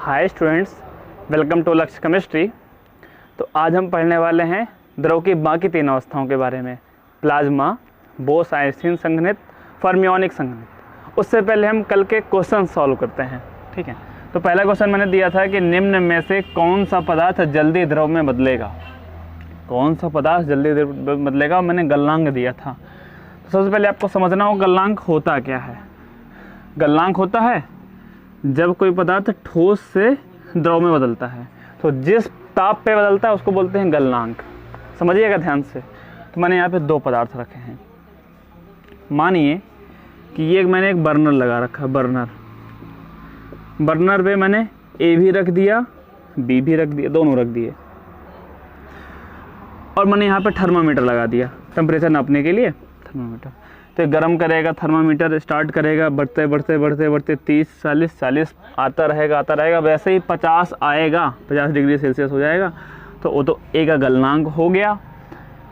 Hi students, welcome to लक्ष्य chemistry. तो आज हम पढ़ने वाले हैं द्रव की बाकी तीन अवस्थाओं के बारे में, प्लाज्मा, बोस-आइंस्टीन संघनित, फर्मियोनिक संघनित। उससे पहले हम कल के क्वेश्चन सॉल्व करते हैं, ठीक है। तो पहला क्वेश्चन मैंने दिया था कि निम्न में से कौन सा पदार्थ जल्दी द्रव में बदलेगा, कौन सा पदार्थ जल्दी द्रव में बदलेगा, मैंने गलनांक दिया था। तो सबसे पहले आपको समझना हो गलनांक होता क्या है। गलनांक होता है जब कोई पदार्थ ठोस से द्रव में बदलता है, तो जिस ताप पे बदलता है उसको बोलते हैं गलनांक। समझिएगा ध्यान से। तो मैंने यहाँ पे दो पदार्थ रखे हैं। मानिए कि ये मैंने एक बर्नर लगा रखा है, बर्नर पे मैंने ए भी रख दिया, बी भी रख दिया, दोनों रख दिए, और मैंने यहाँ पे थर्मामीटर लगा दिया टेम्परेचर नापने के लिए। थर्मामीटर तो गर्म करेगा, थर्मामीटर स्टार्ट करेगा, बढ़ते बढ़ते बढ़ते बढ़ते 30, 40 आता रहेगा। वैसे ही 50 आएगा, 50 डिग्री सेल्सियस हो जाएगा, तो वो तो ए का गलनांक हो गया।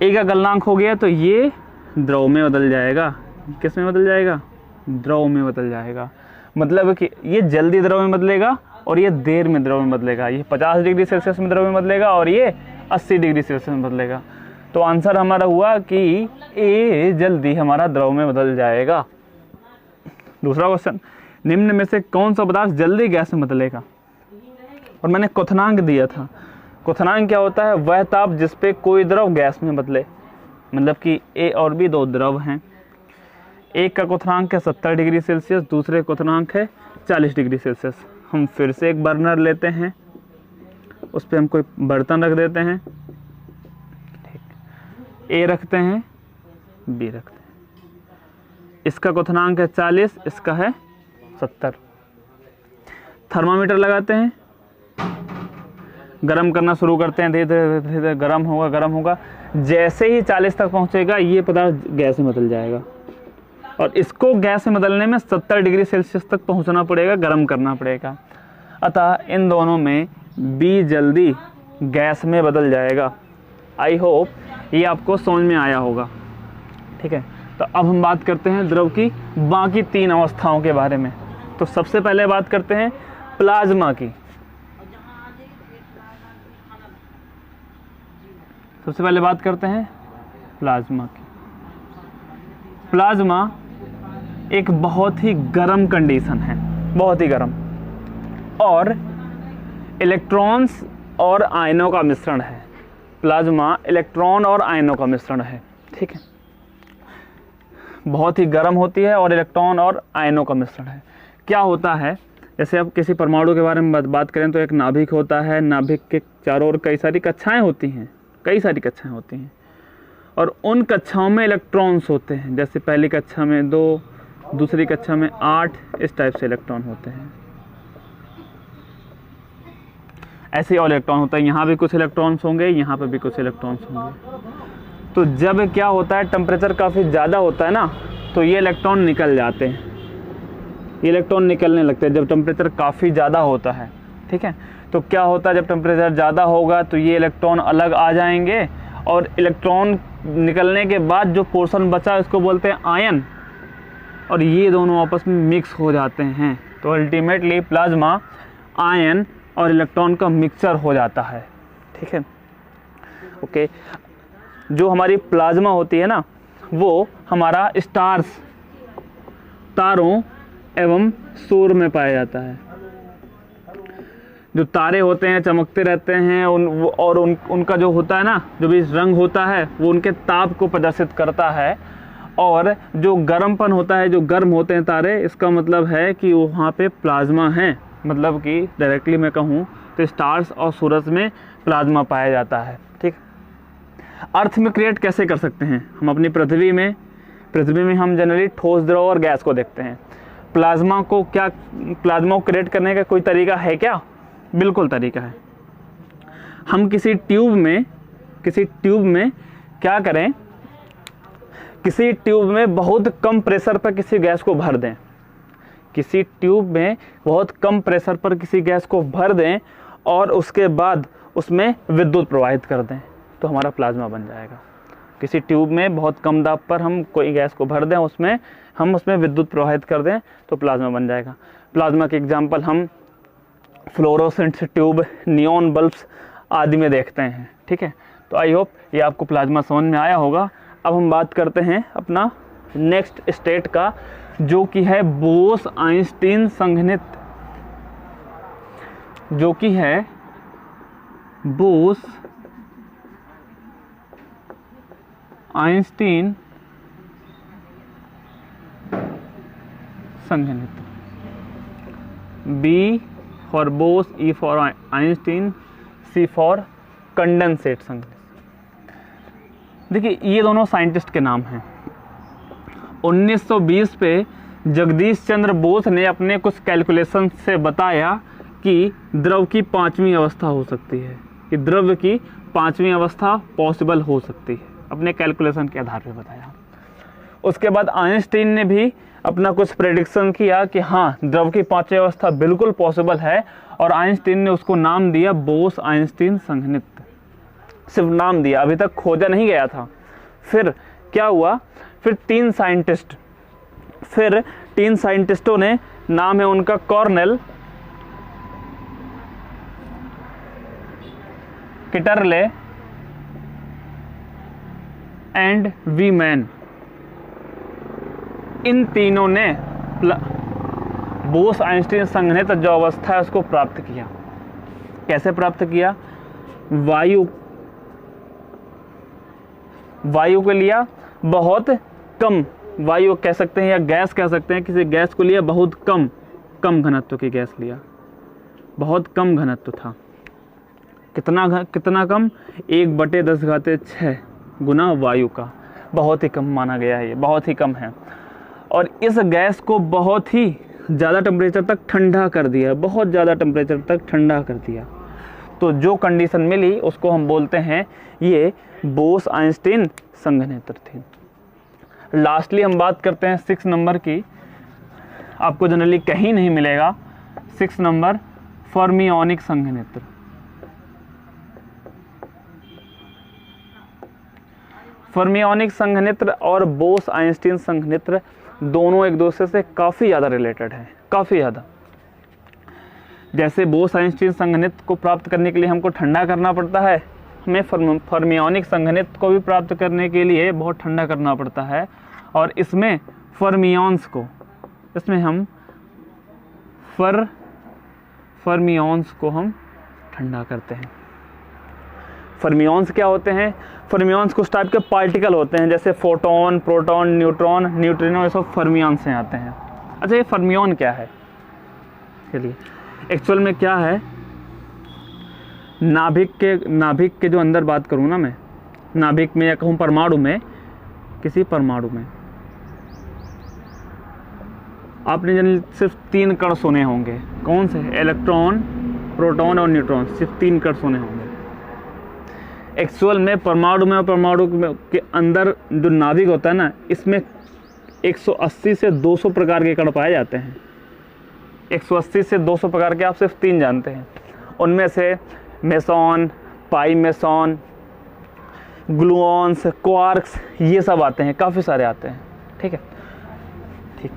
ए का गलनांक हो गया तो ये द्रव में बदल जाएगा। किस में बदल जाएगा? द्रव में बदल जाएगा। मतलब कि ये जल्दी द्रव में बदलेगा और ये देर में द्रव में बदलेगा। ये 50 डिग्री सेल्सियस में द्रव में बदलेगा और ये 80 डिग्री सेल्सियस में बदलेगा। तो आंसर हमारा हुआ कि ए जल्दी हमारा द्रव में बदल जाएगा। दूसरा क्वेश्चन, निम्न में से कौन सा पदार्थ जल्दी गैस में बदलेगा? और मैंने क्वथनांक दिया था। क्वथनांक क्या होता है? वह ताप जिस पे कोई द्रव गैस में बदले। मतलब कि ए और बी दो द्रव हैं, एक का क्वथनांक है 70 डिग्री सेल्सियस, दूसरे क्वथनांक है 40 डिग्री सेल्सियस। हम फिर से एक बर्नर लेते हैं, उस पर हम कोई बर्तन रख देते हैं, ए रखते हैं, बी रखते हैं। इसका क्वथनांक है 40, इसका है 70। थर्मामीटर लगाते हैं, गरम करना शुरू करते हैं, धीरे धीरे गरम होगा। जैसे ही 40 तक पहुंचेगा ये पदार्थ गैस में बदल जाएगा, और इसको गैस में बदलने में 70 डिग्री सेल्सियस तक पहुंचना पड़ेगा, गर्म करना पड़ेगा। अतः इन दोनों में बी जल्दी गैस में बदल जाएगा। आई होप ये आपको समझ में आया होगा, ठीक है। तो अब हम बात करते हैं द्रव की बाकी तीन अवस्थाओं के बारे में। तो सबसे पहले बात करते हैं प्लाज्मा की। सबसे पहले बात करते हैं प्लाज्मा की। प्लाज्मा एक बहुत ही गर्म कंडीशन है, बहुत ही गर्म, और इलेक्ट्रॉन्स और आयनों का मिश्रण है। प्लाज्मा इलेक्ट्रॉन और आयनों का मिश्रण है, ठीक है। बहुत ही गर्म होती है और इलेक्ट्रॉन और आयनों का मिश्रण है। क्या होता है, जैसे अब किसी परमाणु के बारे में बात करें तो एक नाभिक होता है, नाभिक के चारों ओर कई सारी कक्षाएं होती हैं, और उन कक्षाओं में इलेक्ट्रॉन्स होते हैं। जैसे पहली कक्षा में 2, दूसरी कक्षा में 8, इस टाइप से इलेक्ट्रॉन होते हैं। ऐसे ही और इलेक्ट्रॉन होता है, यहाँ भी कुछ इलेक्ट्रॉन्स होंगे, यहाँ पे भी कुछ इलेक्ट्रॉन्स होंगे। तो जब क्या होता है, टेम्परेचर काफ़ी ज़्यादा होता है ना, तो ये इलेक्ट्रॉन निकल जाते हैं, ये इलेक्ट्रॉन निकलने लगते हैं जब टेम्परेचर काफ़ी ज़्यादा होता है, ठीक है। तो क्या होता है, जब टेम्परेचर ज़्यादा होगा तो ये इलेक्ट्रॉन अलग आ जाएंगे, और इलेक्ट्रॉन निकलने के बाद जो पोर्शन बचा इसको बोलते हैं आयन, और ये दोनों आपस में मिक्स हो जाते हैं। तो अल्टीमेटली प्लाज्मा आयन और इलेक्ट्रॉन का मिक्सचर हो जाता है, ठीक है। ओके, जो हमारी प्लाज्मा होती है ना, वो हमारा स्टार्स, तारों एवं सूर्य में पाया जाता है। जो तारे होते हैं चमकते रहते हैं, उनका जो होता है ना, जो भी रंग होता है वो उनके ताप को प्रदर्शित करता है। और जो गर्मपन होता है, जो गर्म होते हैं तारे, इसका मतलब है कि वहाँ पे प्लाज्मा है। मतलब कि डायरेक्टली मैं कहूँ तो स्टार्स और सूरज में प्लाज्मा पाया जाता है, ठीक। अर्थ में क्रिएट कैसे कर सकते हैं हम? अपनी पृथ्वी में हम जनरली ठोस द्रव और गैस को देखते हैं। प्लाज्मा को क्रिएट करने का कोई तरीका है क्या? बिल्कुल तरीका है। हम किसी ट्यूब में क्या करें, किसी ट्यूब में बहुत कम प्रेशर पर किसी गैस को भर दें, किसी ट्यूब में बहुत कम प्रेशर पर किसी गैस को भर दें, और उसके बाद उसमें विद्युत प्रवाहित कर दें, तो हमारा प्लाज्मा बन जाएगा। किसी ट्यूब में बहुत कम दाब पर हम कोई गैस को भर दें, उसमें विद्युत प्रवाहित कर दें, तो प्लाज्मा बन जाएगा। प्लाज्मा के एग्जाम्पल हम फ्लोरोसेंट ट्यूब, नियॉन बल्ब्स आदि में देखते हैं। ठीक है, तो आई होप ये आपको प्लाज्मा समझ में आया होगा। अब हम बात करते हैं अपना नेक्स्ट स्टेट का, जो कि है बोस आइंस्टीन संघनित्र, जो कि है बोस आइंस्टीन संघनित्र। B for Bose, E for Einstein, C for condensate संघनित्र। देखिए ये दोनों साइंटिस्ट के नाम हैं। 1920 पे जगदीश चंद्र बोस ने अपने कुछ कैलकुलेशन से बताया कि द्रव की 5वीं अवस्था हो सकती है, कि द्रव्य की 5वीं अवस्था पॉसिबल हो सकती है, अपने कैलकुलेशन के आधार पर बताया। उसके बाद आइंस्टीन ने भी अपना कुछ प्रेडिक्शन किया कि हाँ द्रव की 5वीं अवस्था बिल्कुल पॉसिबल है, और आइंस्टीन ने उसको नाम दिया बोस आइंस्टीन संघनित्र। सिर्फ नाम दिया, अभी तक खोजा नहीं गया था। फिर क्या हुआ, फिर तीन साइंटिस्टों ने, नाम है उनका कॉर्नेल, किटरले एंड वीमैन, इन तीनों ने बोस आइंस्टीन संघनित्र जो अवस्था है उसको प्राप्त किया। कैसे प्राप्त किया, वायु को लिया बहुत कम, वायु कह सकते हैं या गैस कह सकते हैं, किसी गैस को लिया बहुत कम घनत्व की गैस लिया, बहुत कम घनत्व था। कितना कम, 1/10⁶ गुना वायु का, बहुत ही कम माना गया है, ये बहुत ही कम है। और इस गैस को बहुत ही ज़्यादा टेम्परेचर तक ठंडा कर दिया, बहुत ज़्यादा टेम्परेचर तक ठंडा कर दिया। तो जो कंडीशन मिली उसको हम बोलते हैं ये बोस आइंस्टीन संघनित्र थी। लास्टली हम बात करते हैं 6 नंबर की, आपको जनरली कहीं नहीं मिलेगा। 6 नंबर फर्मियोनिक संघनित्र। फर्मियोनिक संघनित्र और बोस आइंस्टीन संघनित्र दोनों एक दूसरे से काफ़ी ज़्यादा रिलेटेड हैं, काफ़ी ज़्यादा। जैसे बोस आइंस्टीन संघनित्र को प्राप्त करने के लिए हमको ठंडा करना पड़ता है, हमें फर्मियोनिक संघनित्र को भी प्राप्त करने के लिए बहुत ठंडा करना पड़ता है। और इसमें फर्मियॉन्स को, इसमें हम फर्मियॉन्स को हम ठंडा करते हैं। फर्मियॉन्स क्या होते हैं, फर्मियॉन्स कुछ टाइप के पार्टिकल होते हैं, जैसे फोटोन, प्रोटॉन, न्यूट्रॉन, न्यूट्रिनो, ये सब फर्मियॉन्स से आते हैं। अच्छा ये फर्मियॉन क्या है, चलिए एक्चुअल में क्या है, नाभिक के जो अंदर बात करूँ ना मैं, नाभिक में या कहूँ परमाणु में, किसी परमाणु में आपने जनरली सिर्फ 3 कण सुने होंगे। कौन से, इलेक्ट्रॉन, प्रोटॉन और न्यूट्रॉन, सिर्फ 3 कण सुने होंगे। एक्चुअल में परमाणु में और परमाणु के अंदर जो नाभिक होता है ना, इसमें 180 से 200 प्रकार के कण पाए जाते हैं। 180 से 200 प्रकार के, आप सिर्फ 3 जानते हैं। उनमें से मेसॉन, पाई मेसॉन, ग्लूऑन्स, क्वार्क्स, ये सब आते हैं, काफ़ी सारे आते हैं। ठीक है, ठीक।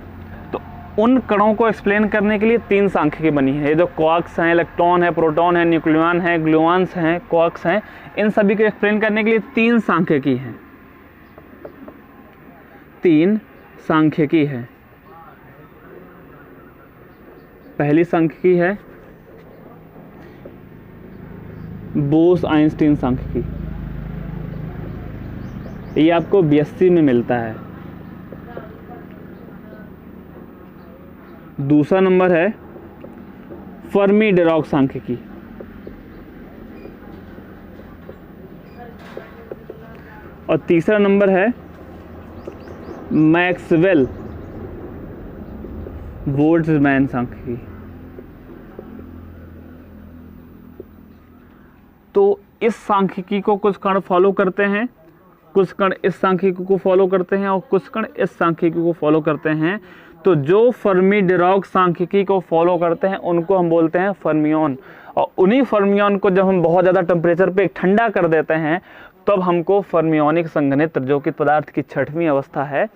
तो उन कणों को एक्सप्लेन करने के लिए 3 सांख्यिकी बनी है। ये जो क्वार्क्स हैं, इलेक्ट्रॉन है, प्रोटॉन है, न्यूक्लियॉन है, ग्लूऑन्स हैं, क्वार्क्स हैं, इन सभी को एक्सप्लेन करने के लिए 3 सांख्यिकी हैं। 3 सांख्यिकी है। पहली सांख्यिकी है बोस आइंस्टीन सांख्यिकी, ये आपको BSc में मिलता है। दूसरा नंबर है फर्मी डिराक सांख्यिकी, और तीसरा नंबर है मैक्सवेल बोल्ट्जमैन सांख्यिकी। तो इस सांख्यिकी को कुछ कण फॉलो करते हैं, कुछ कण इस सांख्यिकी को फॉलो करते हैं, और कुछ कण इस सांख्यिकी को फॉलो करते हैं। तो जो फर्मी डिराक सांख्यिकी को फॉलो करते हैं उनको हम बोलते हैं फर्मियॉन, और उन्हीं फर्मियॉन को जब हम बहुत ज़्यादा टेम्परेचर पे ठंडा कर देते हैं तब हमको फर्मियोनिक संघनित्र, जो कि पदार्थ की 6वीं अवस्था है,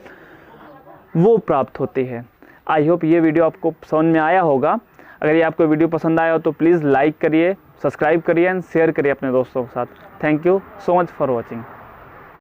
वो प्राप्त होती है। आई होप ये वीडियो आपको समझ में आया होगा। अगर ये आपको वीडियो पसंद आया हो तो प्लीज़ लाइक करिए, सब्सक्राइब करिए एंड शेयर करिए अपने दोस्तों के साथ। Thank you so much for watching.